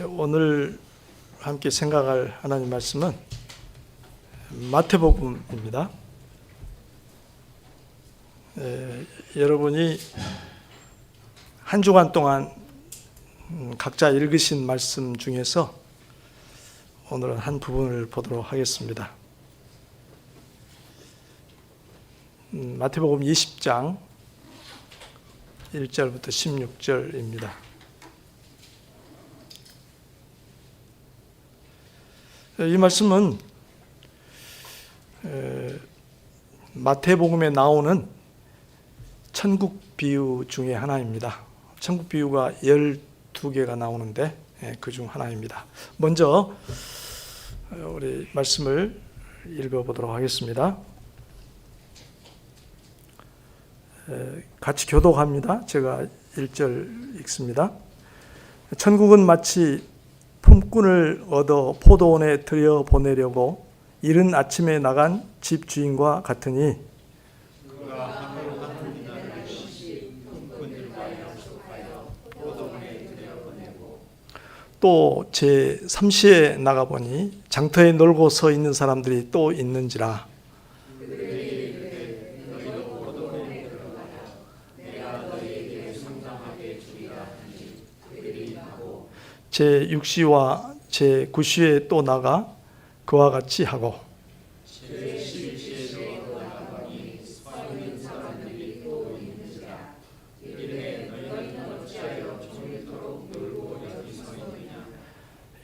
오늘 함께 생각할 하나님 말씀은 마태복음입니다. 여러분이 한 주간 동안 각자 읽으신 말씀 중에서 오늘은 한 부분을 보도록 하겠습니다. 마태복음 20장 1절부터 16절입니다. 이 말씀은 마태복음에 나오는 천국 비유 중에 하나입니다. 천국 비유가 12개가 나오는데 그 중 하나입니다. 먼저 우리 말씀을 읽어보도록 하겠습니다. 같이 교독합니다. 제가 1절 읽습니다. 천국은 마치 품꾼을 얻어 포도원에 들여보내려고 이른 아침에 나간 집주인과 같으니 또 제3시에 나가보니 장터에 놀고 서 있는 사람들이 또 있는지라 제6시와 제9시에 또 나가 그와 같이 하고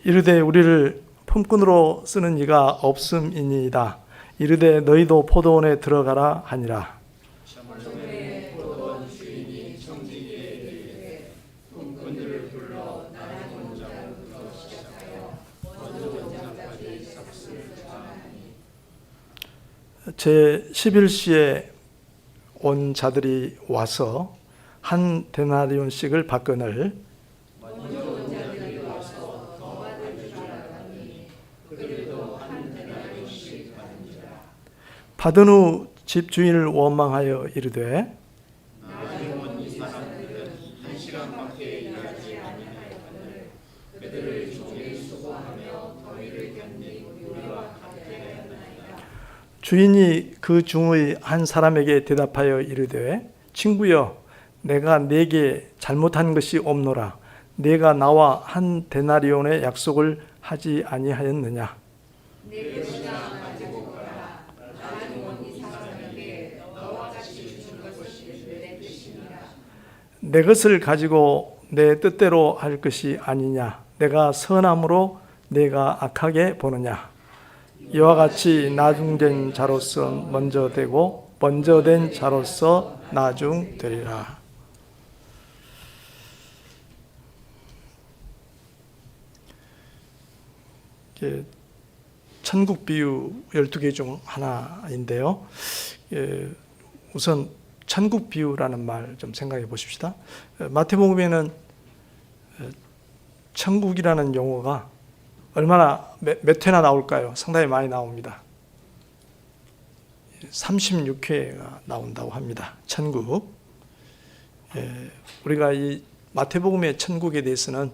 이르되 우리를 품꾼으로 쓰는 이가 없음이니이다. 이르되 너희도 포도원에 들어가라 하니라. 제11시에 온 자들이 와서 한 데나리온씩을 받거늘 받은 후 집주인을 원망하여 이르되 주인이 그 중의 한 사람에게 대답하여 이르되 친구여 내가 네게 잘못한 것이 없노라. 네가 나와 한 데나리온의 약속을 하지 아니하였느냐. 내 것을 가지고 내 뜻대로 할 것이 아니냐. 내가 선함으로 내가 악하게 보느냐. 이와 같이 나중된 자로서 먼저 되고 먼저 된 자로서 나중 되리라. 천국 비유 12개 중 하나인데요. 우선 천국 비유라는 말 좀 생각해 보십시다. 마태복음에는 천국이라는 용어가 얼마나 몇 회나 나올까요? 상당히 많이 나옵니다. 36회가 나온다고 합니다. 천국. 우리가 이 마태복음의 천국에 대해서는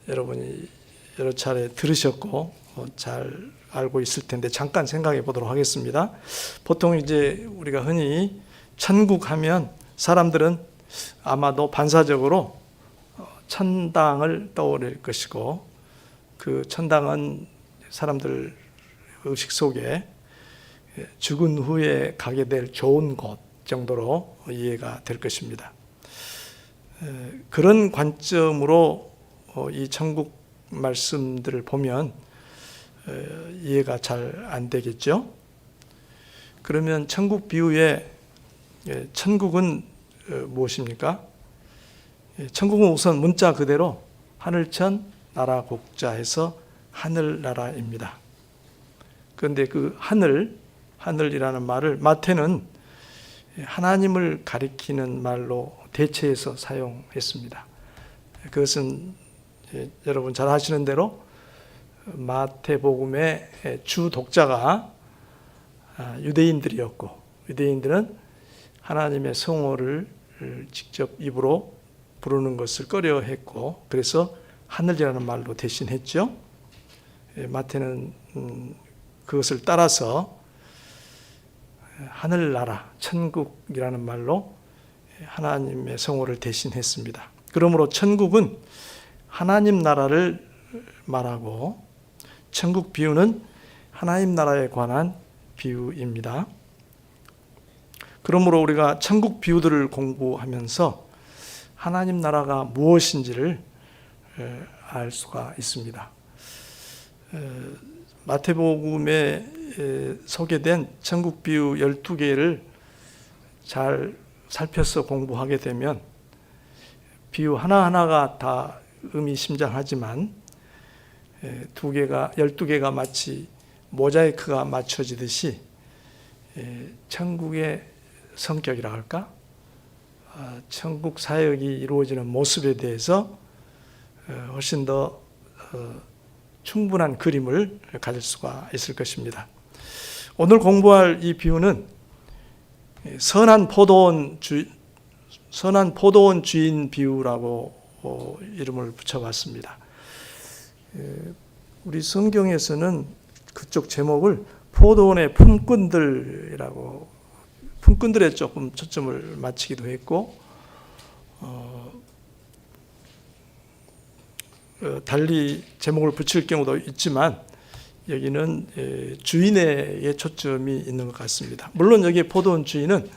여러분이 여러 차례 들으셨고 잘 알고 있을 텐데 잠깐 생각해 보도록 하겠습니다. 보통 이제 우리가 흔히 천국 하면 사람들은 아마도 반사적으로 천당을 떠올릴 것이고 그 천당은 사람들 의식 속에 죽은 후에 가게 될 좋은 곳 정도로 이해가 될 것입니다. 그런 관점으로 이 천국 말씀들을 보면 이해가 잘 안 되겠죠. 그러면 천국 비유에 천국은 무엇입니까? 천국은 우선 문자 그대로 하늘천 나라 국자해서 하늘나라입니다. 그런데 그 하늘이라는 말을 마태는 하나님을 가리키는 말로 대체해서 사용했습니다. 그것은 여러분 잘 아시는 대로 마태복음의 주 독자가 유대인들이었고 유대인들은 하나님의 성호를 직접 입으로 부르는 것을 꺼려했고 그래서 하늘이라는 말로 대신했죠. 마태는 그것을 따라서 하늘나라, 천국이라는 말로 하나님의 성호를 대신했습니다. 그러므로 천국은 하나님 나라를 말하고 천국 비유는 하나님 나라에 관한 비유입니다. 그러므로 우리가 천국 비유들을 공부하면서 하나님 나라가 무엇인지를 알 수가 있습니다. 마태복음에 소개된 천국 비유 12개를 잘 살펴서 공부하게 되면 비유 하나하나가 다 의미심장하지만 12개가 마치 모자이크가 맞춰지듯이 천국의 성격이라 할까? 천국 사역이 이루어지는 모습에 대해서 훨씬 더 충분한 그림을 가질 수가 있을 것입니다. 오늘 공부할 이 비유는 선한 포도원 주인 비유라고 이름을 붙여봤습니다. 우리 성경에서는 그쪽 제목을 포도원의 품꾼들이라고, 품꾼들에 조금 초점을 맞추기도 했고, 달리 제목을 붙일 경우도 있지만 여기는 주인에 초점이 있는 것 같습니다. 물론 여기에 포도원 주인은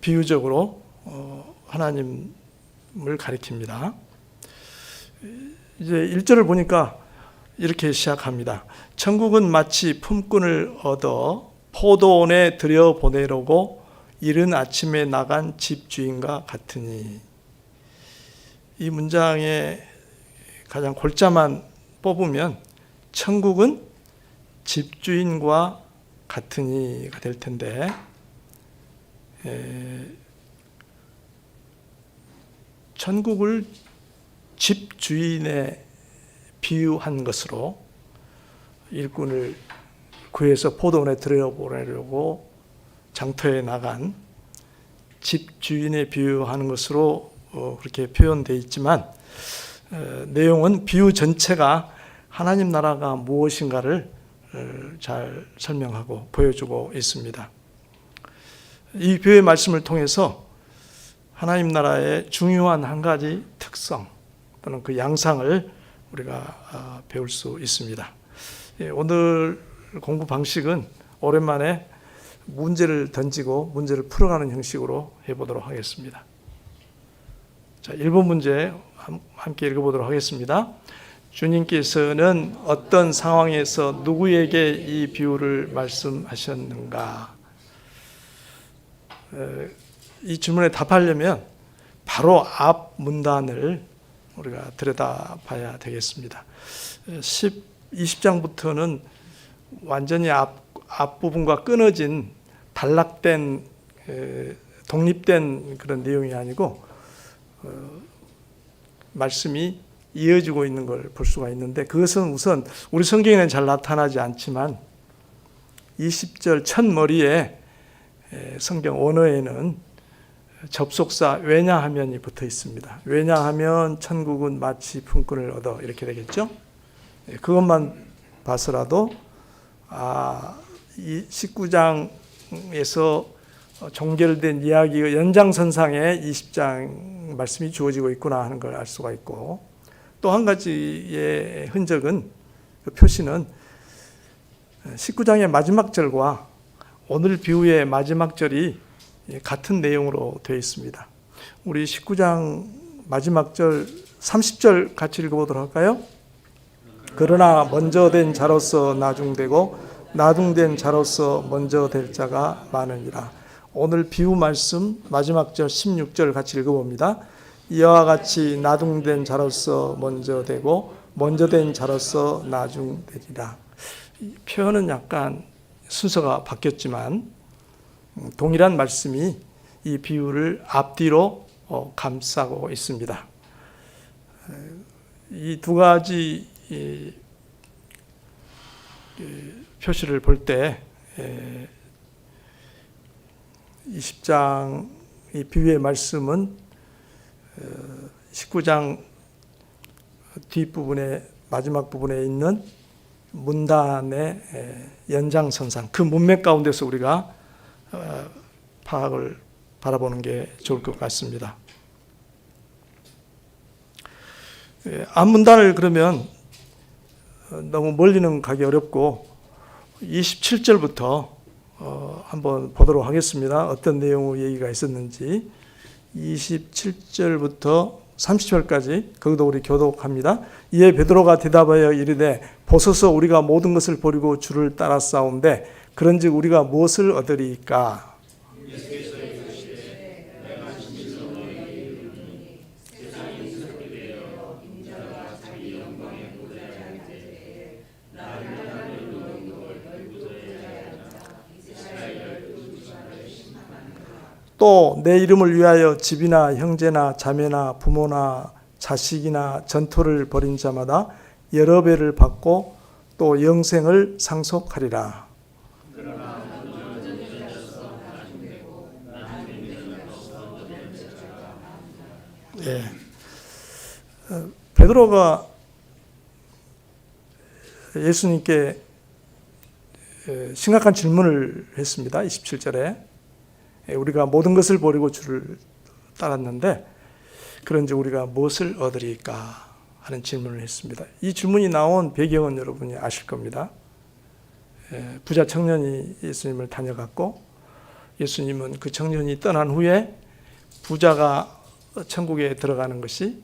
비유적으로 하나님을 가리킵니다. 이제 1절을 보니까 이렇게 시작합니다. 천국은 마치 품꾼을 얻어 포도원에 들여보내려고 이른 아침에 나간 집주인과 같으니. 이 문장의 가장 골자만 뽑으면 천국은 집주인과 같으니가 될 텐데, 천국을 집주인에 비유한 것으로 일꾼을 구해서 포도원에 들여보내려고 장터에 나간 집주인에 비유하는 것으로 그렇게 표현되어 있지만, 내용은 비유 전체가 하나님 나라가 무엇인가를 잘 설명하고 보여주고 있습니다. 이 비유의 말씀을 통해서 하나님 나라의 중요한 한 가지 특성 또는 그 양상을 우리가 배울 수 있습니다. 오늘 공부 방식은 오랜만에 문제를 던지고 문제를 풀어가는 형식으로 해보도록 하겠습니다. 자, 1번 문제 함께 읽어보도록 하겠습니다. 주님께서는 어떤 상황에서 누구에게 이 비유를 말씀하셨는가? 이 질문에 답하려면 바로 앞 문단을 우리가 들여다봐야 되겠습니다. 20장부터는 완전히 앞부분과 끊어진 단락된 독립된 그런 내용이 아니고 말씀이 이어지고 있는 걸 볼 수가 있는데, 그것은 우선 우리 성경에는 잘 나타나지 않지만 20절 첫머리에 성경 원어에는 접속사 왜냐하면이 붙어 있습니다. 왜냐하면 천국은 마치 품꾼을 얻어, 이렇게 되겠죠. 그것만 봐서라도 이 19장에서 종결된 이야기의 연장선상에 20장 말씀이 주어지고 있구나 하는 걸 알 수가 있고, 또 한 가지의 흔적은, 그 표시는 19장의 마지막 절과 오늘 비유의 마지막 절이 같은 내용으로 되어 있습니다. 우리 19장 마지막 절 30절 같이 읽어보도록 할까요? 그러나 먼저 된 자로서 나중되고 나중된 자로서 먼저 될 자가 많으니라. 오늘 비유 말씀 마지막 절 16절 같이 읽어봅니다. 이와 같이 나중된 자로서 먼저 되고 먼저 된 자로서 나중되리라. 표현은 약간 순서가 바뀌었지만 동일한 말씀이 이 비유를 앞뒤로 감싸고 있습니다. 이 두 가지 표시를 볼 때 20장 이 비유의 말씀은 19장 뒷부분에 마지막 부분에 있는 문단의 연장선상, 그 문맥 가운데서 우리가 파악을 바라보는 게 좋을 것 같습니다. 앞문단을 그러면 너무 멀리는 가기 어렵고 27절부터 한번 보도록 하겠습니다. 어떤 내용의 얘기가 있었는지 27절부터 30절까지 거기도 우리 교독합니다. 이에 베드로가 대답하여 이르되 보소서 우리가 모든 것을 버리고 주를 따라 싸운데 그런즉 우리가 무엇을 얻으리까? 또 내 이름을 위하여 집이나 형제나 자매나 부모나 자식이나 전토를 벌인 자마다 여러 배를 받고 또 영생을 상속하리라. 예. 베드로가 예수님께 심각한 질문을 했습니다. 27절에 우리가 모든 것을 버리고 주를 따랐는데 그런지 우리가 무엇을 얻으리까 하는 질문을 했습니다. 이 질문이 나온 배경은 여러분이 아실 겁니다. 부자 청년이 예수님을 다녀갔고 예수님은 그 청년이 떠난 후에 부자가 천국에 들어가는 것이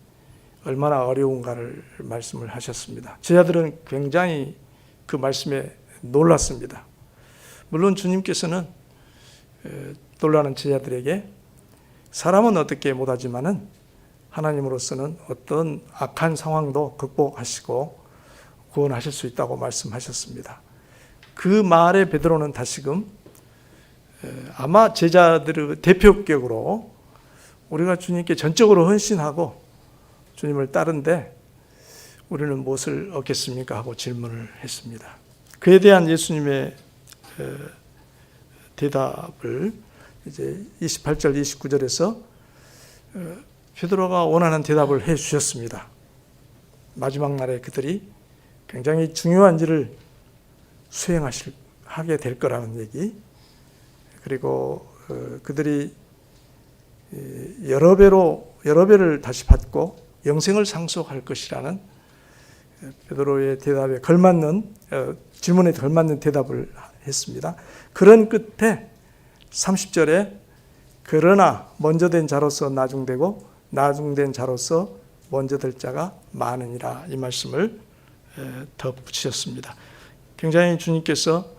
얼마나 어려운가를 말씀을 하셨습니다. 제자들은 굉장히 그 말씀에 놀랐습니다. 물론 주님께서는 놀라는 제자들에게 사람은 어떻게 못하지만은 하나님으로서는 어떤 악한 상황도 극복하시고 구원하실 수 있다고 말씀하셨습니다. 그 말에 베드로는 다시금 아마 제자들의 대표격으로 우리가 주님께 전적으로 헌신하고 주님을 따른데 우리는 무엇을 얻겠습니까? 하고 질문을 했습니다. 그에 대한 예수님의 대답을 이제 28절, 29절에서 베드로가 원하는 대답을 해 주셨습니다. 마지막 날에 그들이 굉장히 중요한 일을 수행하게 될 거라는 얘기, 그리고 그들이 여러 배를 다시 받고 영생을 상속할 것이라는 베드로의 대답에 걸맞는 질문에 걸맞는 대답을 했습니다. 그런 끝에 30절에 그러나 먼저 된 자로서 나중되고 나중된 자로서 먼저 될 자가 많으니라, 이 말씀을 덧붙이셨습니다. 굉장히 주님께서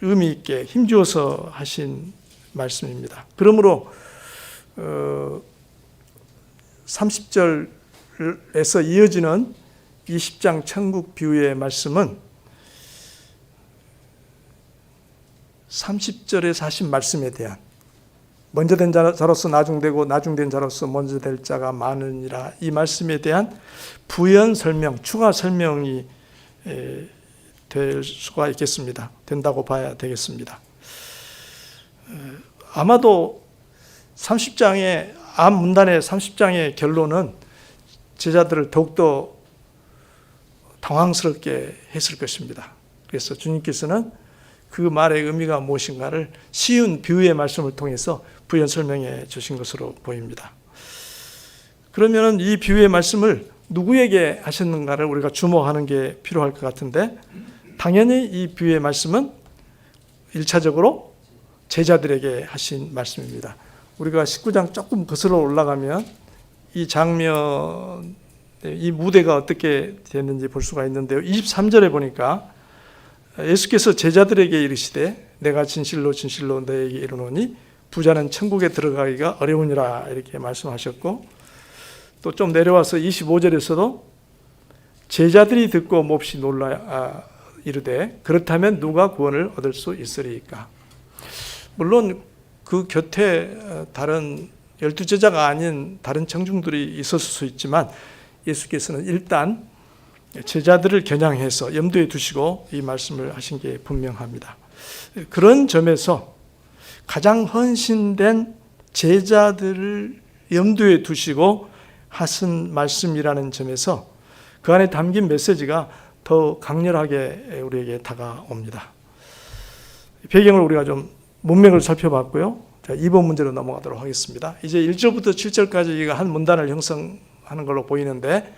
의미 있게 힘주어서 하신 말씀입니다. 그러므로 30절에서 이어지는 20장 천국 비유의 말씀은 30절에서 하신 말씀에 대한, 먼저 된 자로서 나중되고 나중된 자로서 먼저 될 자가 많으니라, 이 말씀에 대한 부연 설명, 추가 설명이 될 수가 있겠습니다. 된다고 봐야 되겠습니다. 아마도 30장의 앞 문단의 30장의 결론은 제자들을 더욱더 당황스럽게 했을 것입니다. 그래서 주님께서는 그 말의 의미가 무엇인가를 쉬운 비유의 말씀을 통해서 부연 설명해 주신 것으로 보입니다. 그러면 이 비유의 말씀을 누구에게 하셨는가를 우리가 주목하는 게 필요할 것 같은데, 당연히 이 비유의 말씀은 1차적으로 제자들에게 하신 말씀입니다. 우리가 19장 조금 거슬러 올라가면 이 장면, 이 무대가 어떻게 됐는지 볼 수가 있는데요. 23절에 보니까 예수께서 제자들에게 이르시되 내가 진실로 진실로 너에게 이르노니 부자는 천국에 들어가기가 어려우니라, 이렇게 말씀하셨고, 또 좀 내려와서 25절에서도 제자들이 듣고 몹시 놀라 이르되 그렇다면 누가 구원을 얻을 수 있으리까? 물론 그 곁에 다른 12제자가 아닌 다른 청중들이 있었을 수 있지만 예수께서는 일단 제자들을 겨냥해서 염두에 두시고 이 말씀을 하신 게 분명합니다. 그런 점에서 가장 헌신된 제자들을 염두에 두시고 하신 말씀이라는 점에서 그 안에 담긴 메시지가 더 강렬하게 우리에게 다가옵니다. 배경을 우리가 좀 문맥을 살펴봤고요. 자, 2번 문제로 넘어가도록 하겠습니다. 이제 1절부터 7절까지 한 문단을 형성하는 걸로 보이는데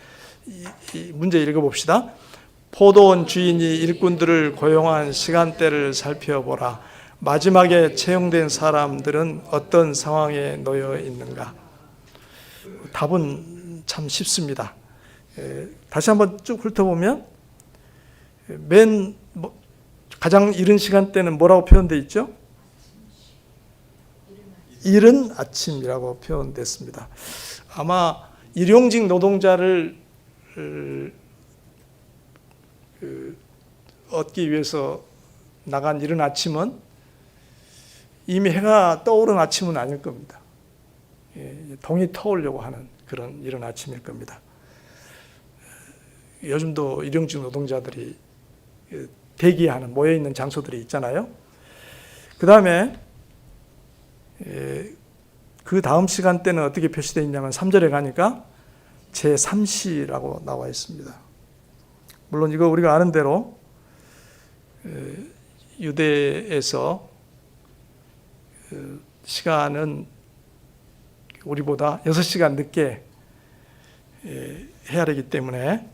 이 문제 읽어봅시다. 포도원 주인이 일꾼들을 고용한 시간대를 살펴보라. 마지막에 채용된 사람들은 어떤 상황에 놓여 있는가? 답은 참 쉽습니다. 다시 한번 쭉 훑어보면 가장 이른 시간대는 뭐라고 표현되어 있죠? 이른 아침이라고 표현됐습니다. 아마 일용직 노동자를 얻기 위해서 나간 이른 아침은 이미 해가 떠오른 아침은 아닐 겁니다. 동이 터오려고 하는 그런 이른 아침일 겁니다. 요즘도 일용직 노동자들이 대기하는 모여있는 장소들이 있잖아요. 그 다음에 그 다음 시간대는 어떻게 표시되어 있냐면 3절에 가니까 제3시라고 나와 있습니다. 물론 이거 우리가 아는 대로 유대에서 시간은 우리보다 6시간 늦게 해야 되기 때문에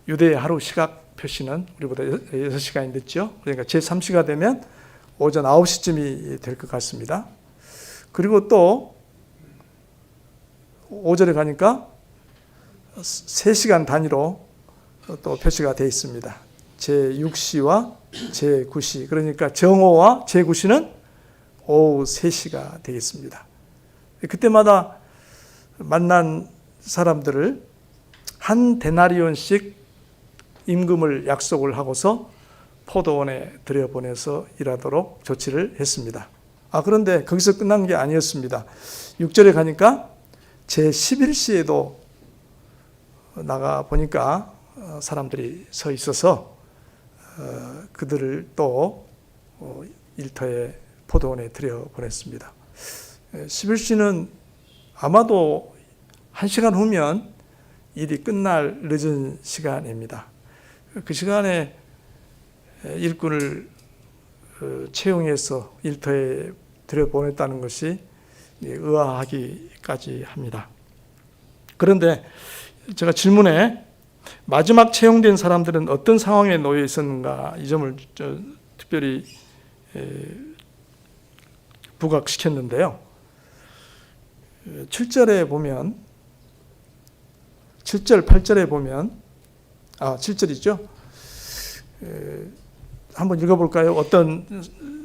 유대의 하루 시각 표시는 우리보다 6시간이 늦죠. 그러니까 제3시가 되면 오전 9시쯤이 될 것 같습니다. 그리고 또 5절에 가니까 3시간 단위로 또 표시가 되어 있습니다. 제6시와 제9시. 그러니까 정오와 제9시는 오후 3시가 되겠습니다. 그때마다 만난 사람들을 한 데나리온씩 임금을 약속을 하고서 포도원에 들여보내서 일하도록 조치를 했습니다. 그런데 거기서 끝난 게 아니었습니다. 6절에 가니까 제11시에도 나가 보니까 사람들이 서 있어서 그들을 또 일터에 포도원에 들여보냈습니다. 11시는 아마도 1시간 후면 일이 끝날 늦은 시간입니다. 그 시간에 일꾼을 채용해서 일터에 들여보냈다는 것이 의아하기까지 합니다. 그런데 제가 질문에 마지막 채용된 사람들은 어떤 상황에 놓여 있었는가 이 점을 특별히 부각시켰는데요. 7절에 보면 7절, 8절에 보면 7절이죠. 한번 읽어볼까요? 어떤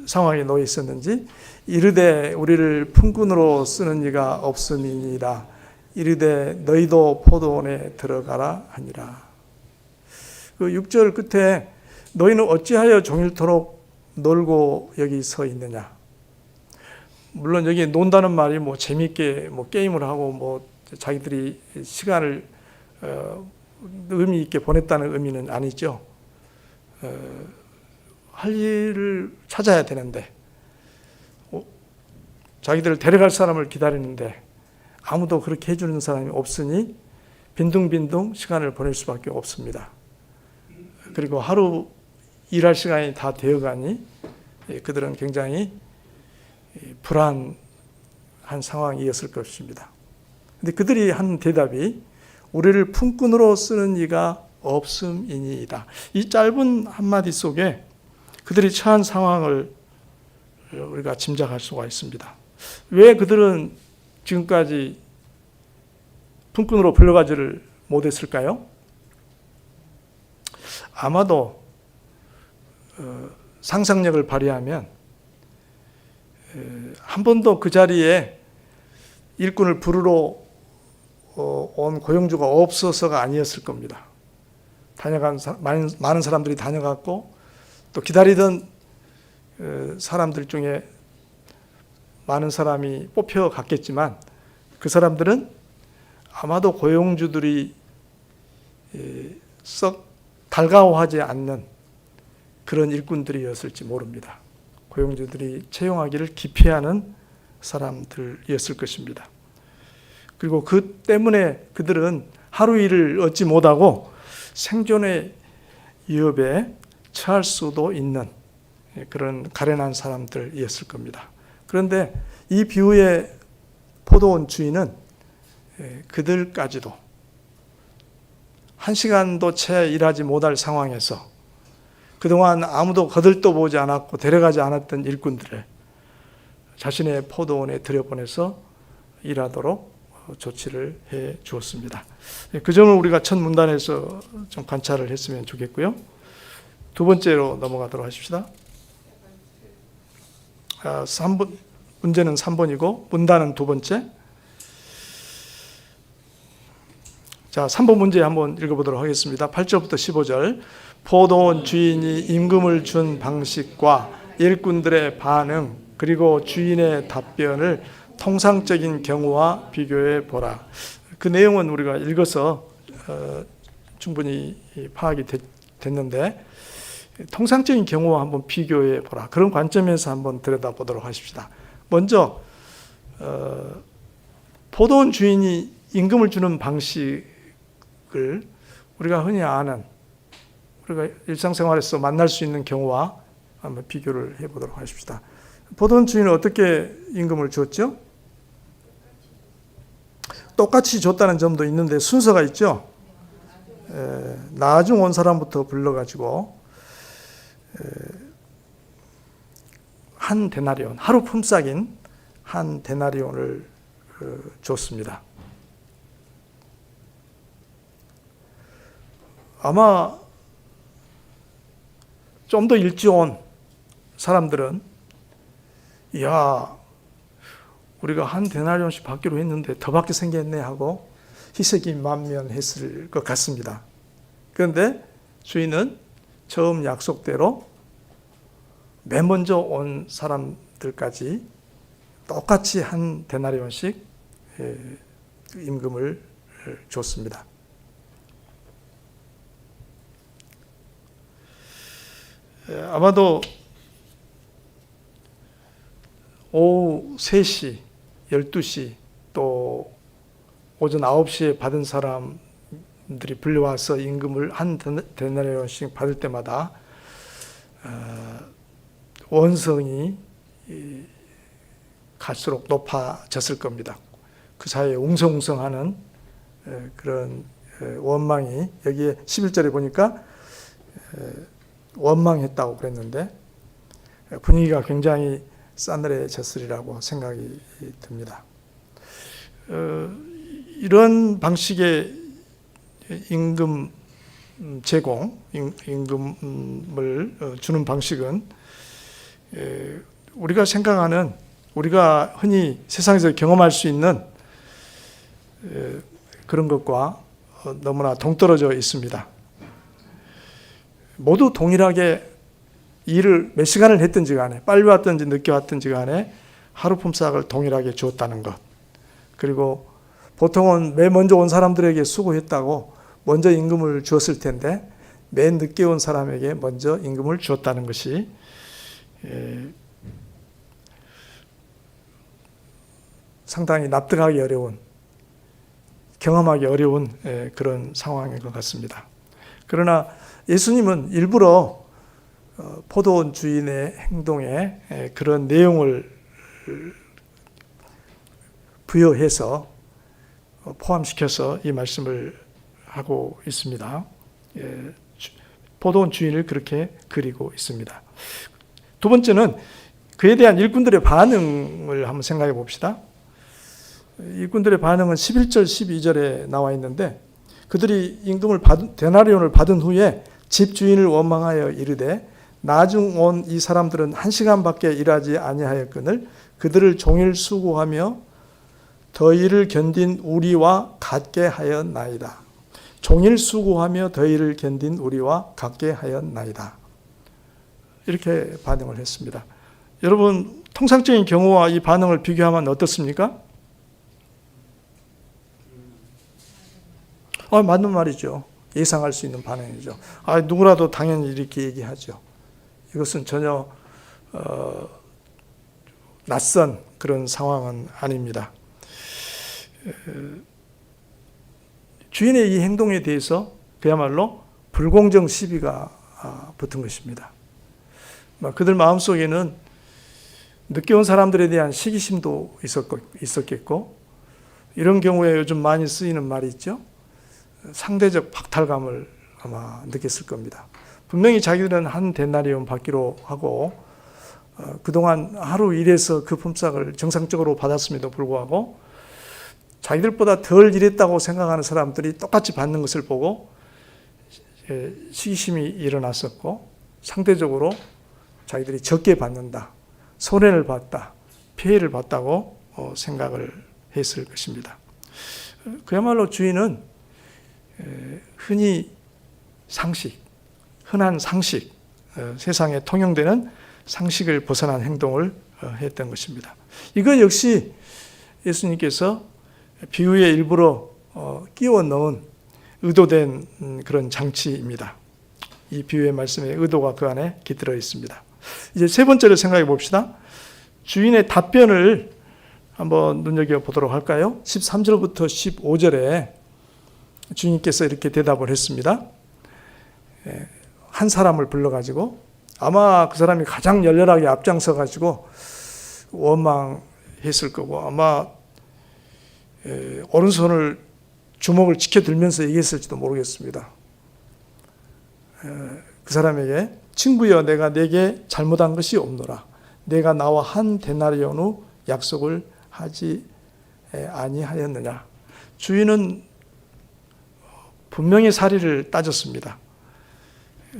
상황에 놓여 있었는지. 이르되 우리를 품꾼으로 쓰는 이가 없음이니라. 이르되 너희도 포도원에 들어가라 하니라. 그 6절 끝에 너희는 어찌하여 종일토록 놀고 여기 서 있느냐. 물론 여기 논다는 말이 재미있게 게임을 하고 자기들이 시간을 의미 있게 보냈다는 의미는 아니죠. 할 일을 찾아야 되는데 자기들을 데려갈 사람을 기다리는데 아무도 그렇게 해주는 사람이 없으니 빈둥빈둥 시간을 보낼 수밖에 없습니다. 그리고 하루 일할 시간이 다 되어가니 그들은 굉장히 불안한 상황이었을 것입니다. 근데 그들이 한 대답이 우리를 품꾼으로 쓰는 이가 없음이니이다. 이 짧은 한마디 속에 그들이 처한 상황을 우리가 짐작할 수가 있습니다. 왜 그들은 지금까지 품꾼으로 불려가지를 못했을까요? 아마도 상상력을 발휘하면 한 번도 그 자리에 일꾼을 부르러 온 고용주가 없어서가 아니었을 겁니다. 많은 사람들이 다녀갔고 또 기다리던 사람들 중에 많은 사람이 뽑혀갔겠지만 그 사람들은 아마도 고용주들이 썩 달가워하지 않는 그런 일꾼들이었을지 모릅니다. 고용주들이 채용하기를 기피하는 사람들이었을 것입니다. 그리고 그 때문에 그들은 하루 일을 얻지 못하고 생존의 위협에 처할 수도 있는 그런 가련한 사람들이었을 겁니다. 그런데 이 비유의 포도원 주인은 그들까지도 한 시간도 채 일하지 못할 상황에서 그동안 아무도 거들떠 보지 않았고 데려가지 않았던 일꾼들을 자신의 포도원에 들여보내서 일하도록 조치를 해 주었습니다. 그 점을 우리가 첫 문단에서 좀 관찰을 했으면 좋겠고요. 두 번째로 넘어가도록 하십시다. 3번, 문제는 3번이고 문단은 두 번째. 자, 3번 문제 한번 읽어보도록 하겠습니다. 8절부터 15절. 포도원 주인이 임금을 준 방식과 일꾼들의 반응 그리고 주인의 답변을 통상적인 경우와 비교해 보라. 그 내용은 우리가 읽어서 충분히 파악이 됐는데 통상적인 경우와 한번 비교해 보라. 그런 관점에서 한번 들여다보도록 하십시다. 먼저 포도원 주인이 임금을 주는 방식을 우리가 흔히 아는 우리가 일상생활에서 만날 수 있는 경우와 한번 비교를 해보도록 하십시다. 포도원 주인은 어떻게 임금을 줬죠? 똑같이 줬다는 점도 있는데 순서가 있죠. 나중 온 사람부터 불러가지고 한 데나리온, 하루 품삯인 한 데나리온을 줬습니다. 아마 좀 더 일찍 온 사람들은 이야, 우리가 한 데나리온씩 받기로 했는데 더 받게 생겼네 하고 희색이 만면했을 것 같습니다. 그런데 주인은 처음 약속대로 맨 먼저 온 사람들까지 똑같이 한 데나리온씩 임금을 줬습니다. 아마도 오후 3시, 12시 또 오전 9시에 받은 사람들이 불려와서 임금을 한 데나리온씩 받을 때마다 원성이 갈수록 높아졌을 겁니다. 그 사이에 웅성웅성하는 그런 원망이 여기에 11절에 보니까 원망했다고 그랬는데 분위기가 굉장히 싸늘해졌으리라고 생각이 듭니다. 이런 방식의 임금 제공, 임금을 주는 방식은 우리가 생각하는, 우리가 흔히 세상에서 경험할 수 있는 그런 것과 너무나 동떨어져 있습니다. 모두 동일하게 일을 몇 시간을 했든지 간에 빨리 왔든지 늦게 왔든지 간에 하루 품삯을 동일하게 주었다는 것, 그리고 보통은 맨 먼저 온 사람들에게 수고했다고 먼저 임금을 주었을 텐데 맨 늦게 온 사람에게 먼저 임금을 주었다는 것이 상당히 납득하기 어려운, 경험하기 어려운 그런 상황인 것 같습니다. 그러나 예수님은 일부러 포도원 주인의 행동에 그런 내용을 부여해서 포함시켜서 이 말씀을 하고 있습니다. 포도원 주인을 그렇게 그리고 있습니다. 두 번째는 그에 대한 일꾼들의 반응을 한번 생각해 봅시다. 일꾼들의 반응은 11절, 12절에 나와 있는데 그들이 임금을 데나리온을 받은 후에 집 주인을 원망하여 이르되 나중 온 이 사람들은 1시간밖에 일하지 아니하였거늘 그들을 종일 수고하며 더위를 견딘 우리와 같게 하였나이다. 종일 수고하며 더위를 견딘 우리와 같게 하였나이다. 이렇게 반응을 했습니다. 여러분, 통상적인 경우와 이 반응을 비교하면 어떻습니까? 맞는 말이죠. 예상할 수 있는 반응이죠. 누구라도 당연히 이렇게 얘기하죠. 이것은 전혀 낯선 그런 상황은 아닙니다. 주인의 이 행동에 대해서 그야말로 불공정 시비가 붙은 것입니다. 그들 마음속에는 늦게 온 사람들에 대한 시기심도 있었겠고, 이런 경우에 요즘 많이 쓰이는 말이 있죠. 상대적 박탈감을 아마 느꼈을 겁니다. 분명히 자기들은 한 데나리온 받기로 하고 그동안 하루 일해서 그 품삯을 정상적으로 받았음에도 불구하고 자기들보다 덜 일했다고 생각하는 사람들이 똑같이 받는 것을 보고 시기심이 일어났었고, 상대적으로 자기들이 적게 받는다, 손해를 봤다, 피해를 봤다고 생각을 했을 것입니다. 그야말로 주인은 흔한 상식, 세상에 통용되는 상식을 벗어난 행동을 했던 것입니다. 이것 역시 예수님께서 비유에 일부러 끼워 넣은 의도된 그런 장치입니다. 이 비유의 말씀의 의도가 그 안에 깃들어 있습니다. 이제 세 번째로 생각해 봅시다. 주인의 답변을 한번 눈여겨보도록 할까요? 13절부터 15절에 주인께서 이렇게 대답을 했습니다. 한 사람을 불러가지고, 아마 그 사람이 가장 열렬하게 앞장서가지고 원망했을 거고, 아마 오른손을 주먹을 지켜들면서 얘기했을지도 모르겠습니다. 그 사람에게, 친구여, 내가 네게 잘못한 것이 없노라. 내가 나와 한 데나리온의 약속을 하지 아니하였느냐. 주인은 분명히 사리를 따졌습니다.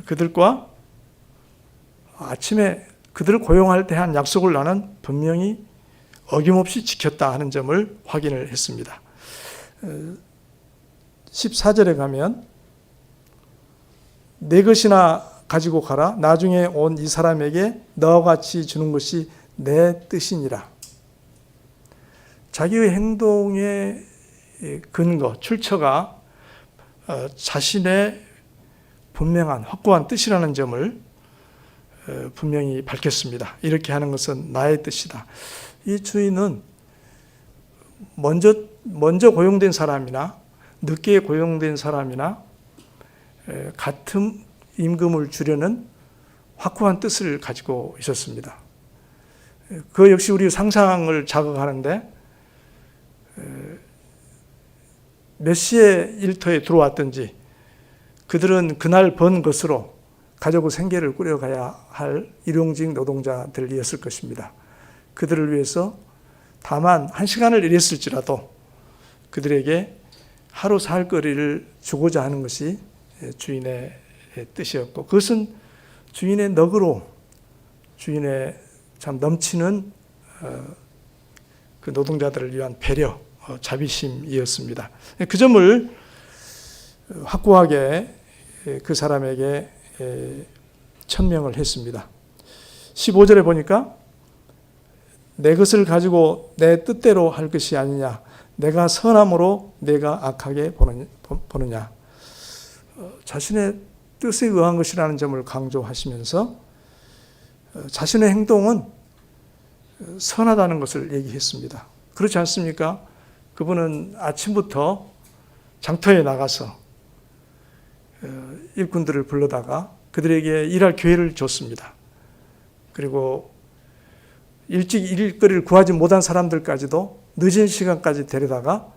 그들과 아침에 그들을 고용할 때 한 약속을 나는 분명히 어김없이 지켰다 하는 점을 확인을 했습니다. 14절에 가면 내 것이나 가지고 가라. 나중에 온 이 사람에게 너와 같이 주는 것이 내 뜻이니라. 자기의 행동의 근거, 출처가 자신의 분명한 확고한 뜻이라는 점을 분명히 밝혔습니다. 이렇게 하는 것은 나의 뜻이다. 이 주인은 먼저 고용된 사람이나 늦게 고용된 사람이나 같은 임금을 주려는 확고한 뜻을 가지고 있었습니다. 그 역시 우리 상상을 자극하는데, 몇 시에 일터에 들어왔든지 그들은 그날 번 것으로 가족의 생계를 꾸려가야 할 일용직 노동자들이었을 것입니다. 그들을 위해서 다만 1시간을 일했을지라도 그들에게 하루 살 거리를 주고자 하는 것이 주인의 뜻이었고, 그것은 주인의 너그러움, 주인의 참 넘치는 그 노동자들을 위한 배려, 자비심이었습니다. 그 점을 확고하게 그 사람에게 천명을 했습니다. 15절에 보니까 내 것을 가지고 내 뜻대로 할 것이 아니냐, 내가 선함으로 내가 악하게 보느냐. 자신의 뜻에 의한 것이라는 점을 강조하시면서 자신의 행동은 선하다는 것을 얘기했습니다. 그렇지 않습니까? 그분은 아침부터 장터에 나가서 일꾼들을 불러다가 그들에게 일할 기회를 줬습니다. 그리고 일찍 일거리를 구하지 못한 사람들까지도 늦은 시간까지 데려다가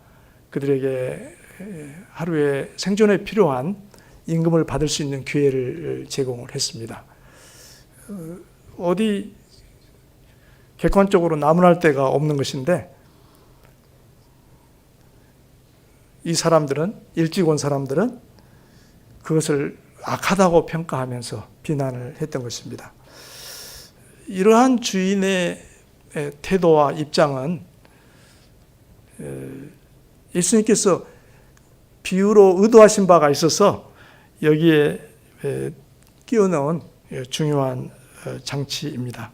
그들에게 하루에 생존에 필요한 임금을 받을 수 있는 기회를 제공을 했습니다. 어디 객관적으로 나무랄 데가 없는 것인데, 이 사람들은, 일찍 온 사람들은 그것을 악하다고 평가하면서 비난을 했던 것입니다. 이러한 주인의 태도와 입장은 예수님께서 비유로 의도하신 바가 있어서 여기에 끼워 넣은 중요한 장치입니다.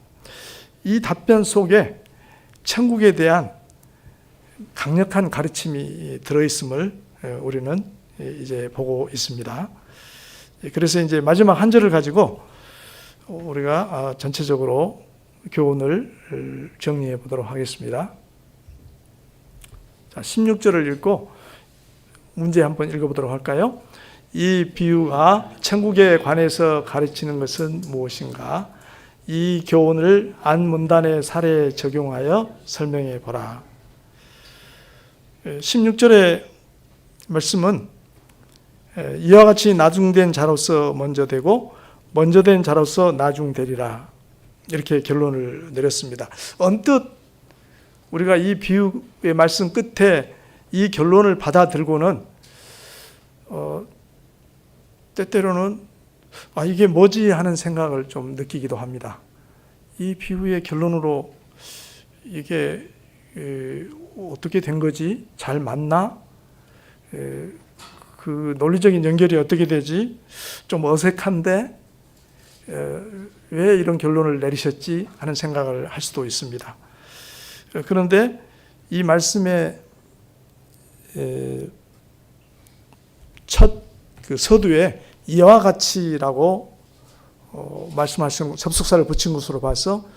이 답변 속에 천국에 대한 강력한 가르침이 들어있음을 우리는 이제 보고 있습니다. 그래서 이제 마지막 한 절을 가지고 우리가 전체적으로 교훈을 정리해 보도록 하겠습니다. 자, 16절을 읽고 문제 한번 읽어보도록 할까요? 이 비유가 천국에 관해서 가르치는 것은 무엇인가? 이 교훈을 안문단의 사례에 적용하여 설명해 보라. 16절의 말씀은 이와 같이 나중된 자로서 먼저 되고 먼저 된 자로서 나중되리라, 이렇게 결론을 내렸습니다. 언뜻 우리가 이 비유의 말씀 끝에 이 결론을 받아들고는 때때로는 이게 뭐지 하는 생각을 좀 느끼기도 합니다. 이 비유의 결론으로 이게 어떻게 된 거지? 잘 맞나? 그 논리적인 연결이 어떻게 되지? 좀 어색한데 왜 이런 결론을 내리셨지? 하는 생각을 할 수도 있습니다. 그런데 이 말씀의 첫 그 서두에 이와 같이라고 말씀하신 접속사를 붙인 것으로 봐서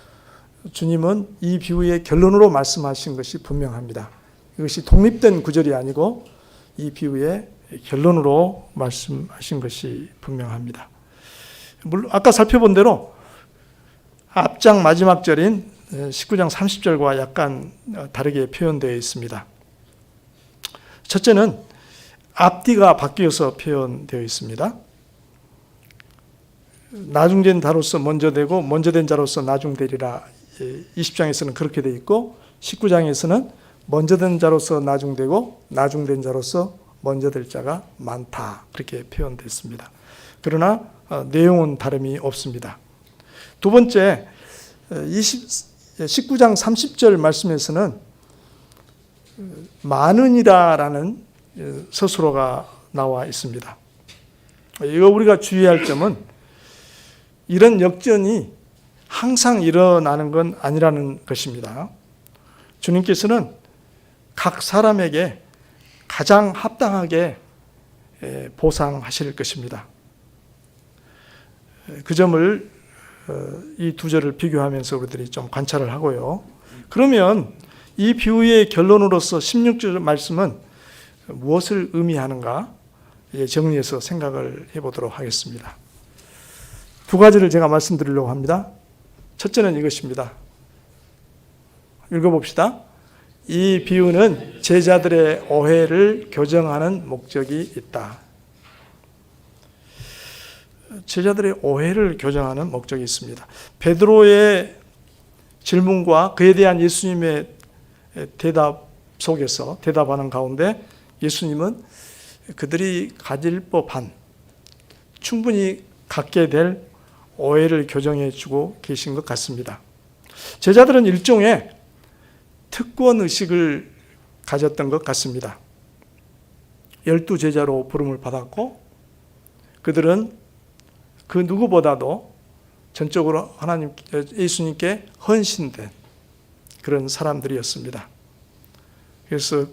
주님은 이 비유의 결론으로 말씀하신 것이 분명합니다. 이것이 독립된 구절이 아니고 이 비유의 결론으로 말씀하신 것이 분명합니다. 물론 아까 살펴본 대로 앞장 마지막 절인 19장 30절과 약간 다르게 표현되어 있습니다. 첫째는 앞뒤가 바뀌어서 표현되어 있습니다. 나중된 자로서 먼저 되고 먼저 된 자로서 나중되리라, 20장에서는 그렇게 되어 있고 19장에서는 먼저 된 자로서 나중되고 나중된 자로서 먼저 될 자가 많다, 그렇게 표현됐습니다. 그러나 내용은 다름이 없습니다. 두 번째, 19장 30절 말씀에서는 많으니라라는 서술어가 나와 있습니다. 이거 우리가 주의할 점은 이런 역전이 항상 일어나는 건 아니라는 것입니다. 주님께서는 각 사람에게 가장 합당하게 보상하실 것입니다. 그 점을 이 두 절을 비교하면서 우리들이 좀 관찰을 하고요. 그러면 이 비유의 결론으로서 16절 말씀은 무엇을 의미하는가 정리해서 생각을 해보도록 하겠습니다. 두 가지를 제가 말씀드리려고 합니다. 첫째는 이것입니다. 읽어봅시다. 이 비유는 제자들의 오해를 교정하는 목적이 있다. 제자들의 오해를 교정하는 목적이 있습니다. 베드로의 질문과 그에 대한 예수님의 대답 속에서 대답하는 가운데 예수님은 그들이 가질 법한, 충분히 갖게 될 오해를 교정해 주고 계신 것 같습니다. 제자들은 일종의 특권의식을 가졌던 것 같습니다. 12제자로 부름을 받았고 그들은 그 누구보다도 전적으로 예수님께 헌신된 그런 사람들이었습니다. 그래서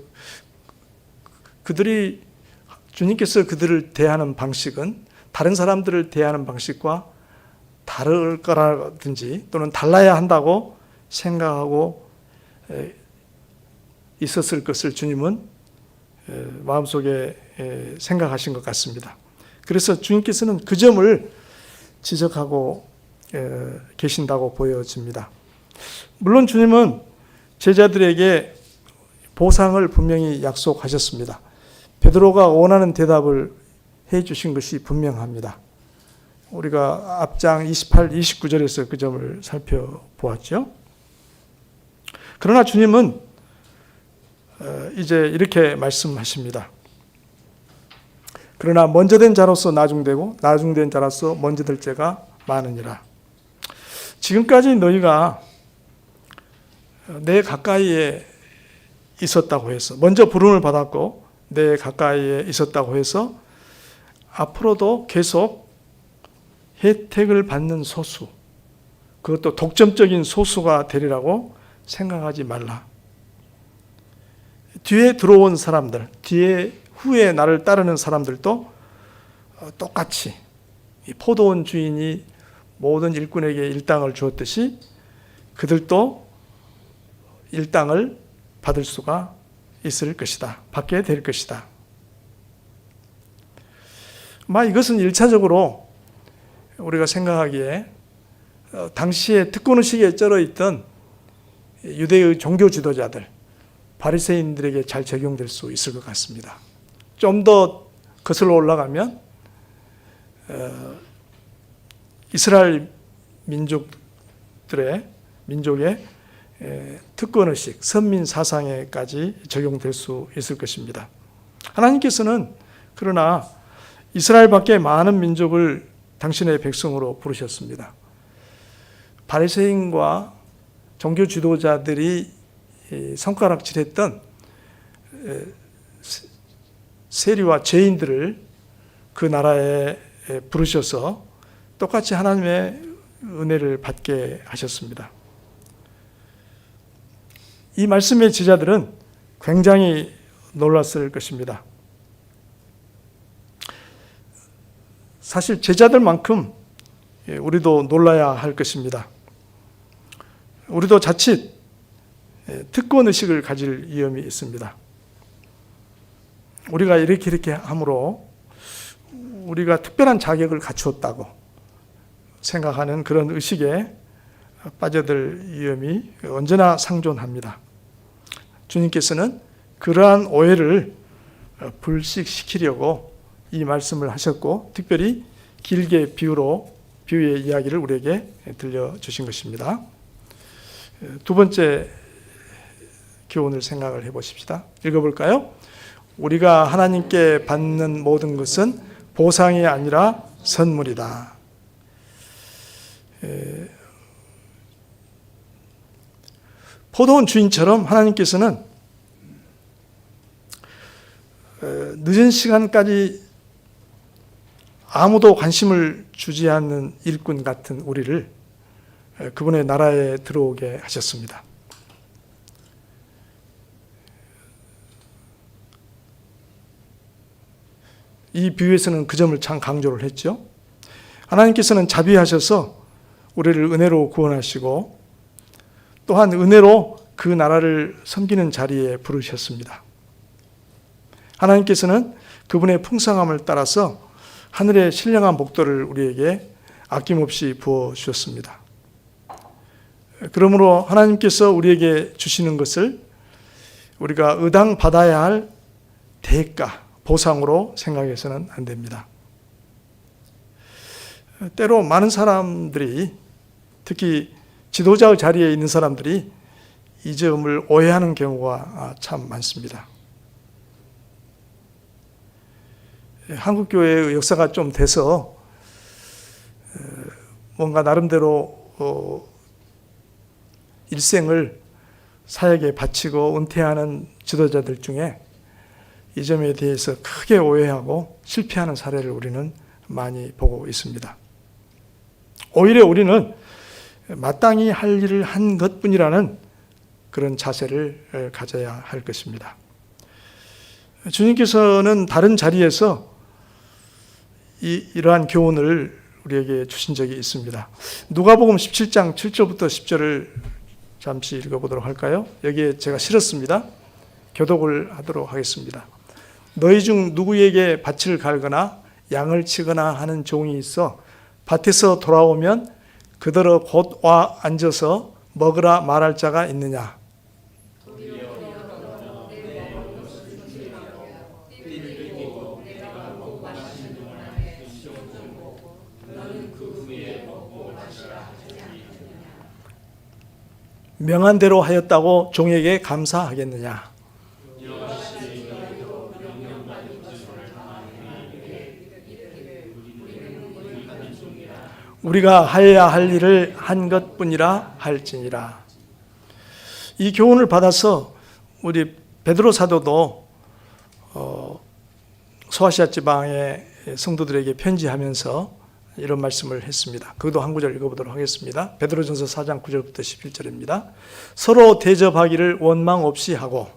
주님께서 그들을 대하는 방식은 다른 사람들을 대하는 방식과 다를 거라든지 또는 달라야 한다고 생각하고 있었을 것을 주님은 마음속에 생각하신 것 같습니다. 그래서 주님께서는 그 점을 지적하고 계신다고 보여집니다. 물론 주님은 제자들에게 보상을 분명히 약속하셨습니다. 베드로가 원하는 대답을 해 주신 것이 분명합니다. 우리가 앞장 28, 29절에서 그 점을 살펴보았죠. 그러나 주님은 이제 이렇게 말씀하십니다. 그러나 먼저 된 자로서 나중되고 나중된 자로서 먼저 될 자가 많으니라. 지금까지 너희가 내 가까이에 있었다고 해서, 먼저 부름을 받았고 내 가까이에 있었다고 해서 앞으로도 계속 혜택을 받는 소수, 그것도 독점적인 소수가 되리라고 생각하지 말라. 뒤에 들어온 사람들, 후에 나를 따르는 사람들도 똑같이 포도원 주인이 모든 일꾼에게 일당을 주었듯이 그들도 일당을 받을 수가 있을 것이다. 받게 될 것이다. 이것은 1차적으로 우리가 생각하기에 당시에 특권의식에 쩔어있던 유대의 종교 지도자들, 바리새인들에게 잘 적용될 수 있을 것 같습니다. 좀 더 거슬러 올라가면 이스라엘 민족의 특권의식, 선민 사상에까지 적용될 수 있을 것입니다. 하나님께서는 그러나 이스라엘 밖에 많은 민족을 당신의 백성으로 부르셨습니다. 바리새인과 종교 지도자들이 손가락질했던 세리와 죄인들을 그 나라에 부르셔서 똑같이 하나님의 은혜를 받게 하셨습니다. 이 말씀의 제자들은 굉장히 놀랐을 것입니다. 사실 제자들만큼 우리도 놀라야 할 것입니다. 우리도 자칫 특권의식을 가질 위험이 있습니다. 우리가 이렇게 함으로 우리가 특별한 자격을 갖추었다고 생각하는 그런 의식에 빠져들 위험이 언제나 상존합니다. 주님께서는 그러한 오해를 불식시키려고 이 말씀을 하셨고 특별히 길게 비유의 이야기를 우리에게 들려주신 것입니다. 두 번째 교훈을 생각을 해보십시다. 읽어볼까요? 우리가 하나님께 받는 모든 것은 보상이 아니라 선물이다. 포도원 주인처럼 하나님께서는 늦은 시간까지 아무도 관심을 주지 않는 일꾼 같은 우리를 그분의 나라에 들어오게 하셨습니다. 이 비유에서는 그 점을 참 강조를 했죠. 하나님께서는 자비하셔서 우리를 은혜로 구원하시고 또한 은혜로 그 나라를 섬기는 자리에 부르셨습니다. 하나님께서는 그분의 풍성함을 따라서 하늘의 신령한 복도를 우리에게 아낌없이 부어주셨습니다. 그러므로 하나님께서 우리에게 주시는 것을 우리가 의당 받아야 할 대가, 보상으로 생각해서는 안 됩니다. 때로 많은 사람들이, 특히 지도자의 자리에 있는 사람들이 이 점을 오해하는 경우가 참 많습니다. 한국교회의 역사가 좀 돼서 뭔가 나름대로 일생을 사역에 바치고 은퇴하는 지도자들 중에 이 점에 대해서 크게 오해하고 실패하는 사례를 우리는 많이 보고 있습니다. 오히려 우리는 마땅히 할 일을 한 것뿐이라는 그런 자세를 가져야 할 것입니다. 주님께서는 다른 자리에서 이러한 교훈을 우리에게 주신 적이 있습니다. 누가복음 17장 7절부터 10절을 잠시 읽어보도록 할까요? 여기에 제가 실었습니다. 교독을 하도록 하겠습니다. 너희 중 누구에게 밭을 갈거나 양을 치거나 하는 종이 있어 밭에서 돌아오면 그대로 곧 와 앉아서 먹으라 말할 자가 있느냐? 명한 대로 하였다고 종에게 감사하겠느냐? 우리가 하여야 할 일을 한 것뿐이라 할지니라. 이 교훈을 받아서 우리 베드로 사도도 소아시아 지방의 성도들에게 편지하면서 이런 말씀을 했습니다. 그것도 한 구절 읽어보도록 하겠습니다. 베드로전서 4장 9절부터 11절입니다. 서로 대접하기를 원망 없이 하고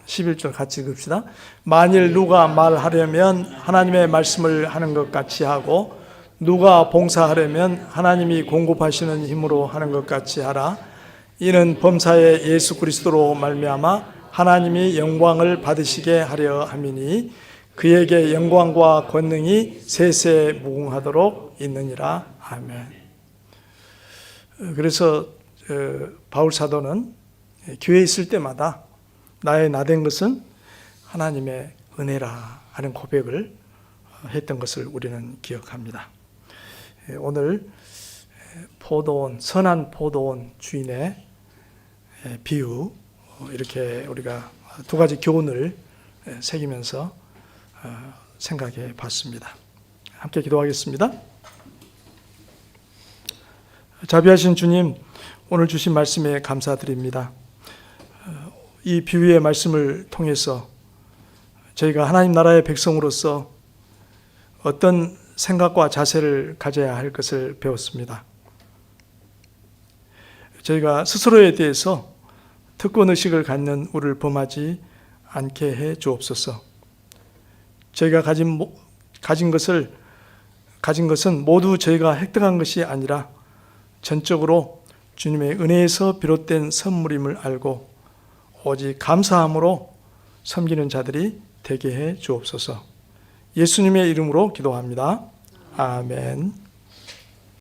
11절 같이 읽읍시다. 만일 누가 말하려면 하나님의 말씀을 하는 것 같이 하고 누가 봉사하려면 하나님이 공급하시는 힘으로 하는 것 같이 하라. 이는 범사에 예수 그리스도로 말미암아 하나님이 영광을 받으시게 하려 함이니 그에게 영광과 권능이 세세 무궁하도록 있느니라. 아멘. 그래서 바울 사도는 교회에 있을 때마다 나의 나된 것은 하나님의 은혜라 하는 고백을 했던 것을 우리는 기억합니다. 오늘 포도원, 선한 포도원 주인의 비유, 이렇게 우리가 두 가지 교훈을 새기면서 생각해 봤습니다. 함께 기도하겠습니다. 자비하신 주님, 오늘 주신 말씀에 감사드립니다. 이 비유의 말씀을 통해서 저희가 하나님 나라의 백성으로서 어떤 생각과 자세를 가져야 할 것을 배웠습니다. 저희가 스스로에 대해서 특권의식을 갖는 우리를 범하지 않게 해 주옵소서. 저희가 가진 것은 모두 저희가 획득한 것이 아니라 전적으로 주님의 은혜에서 비롯된 선물임을 알고 오직 감사함으로 섬기는 자들이 되게 해 주옵소서. 예수님의 이름으로 기도합니다. 아멘.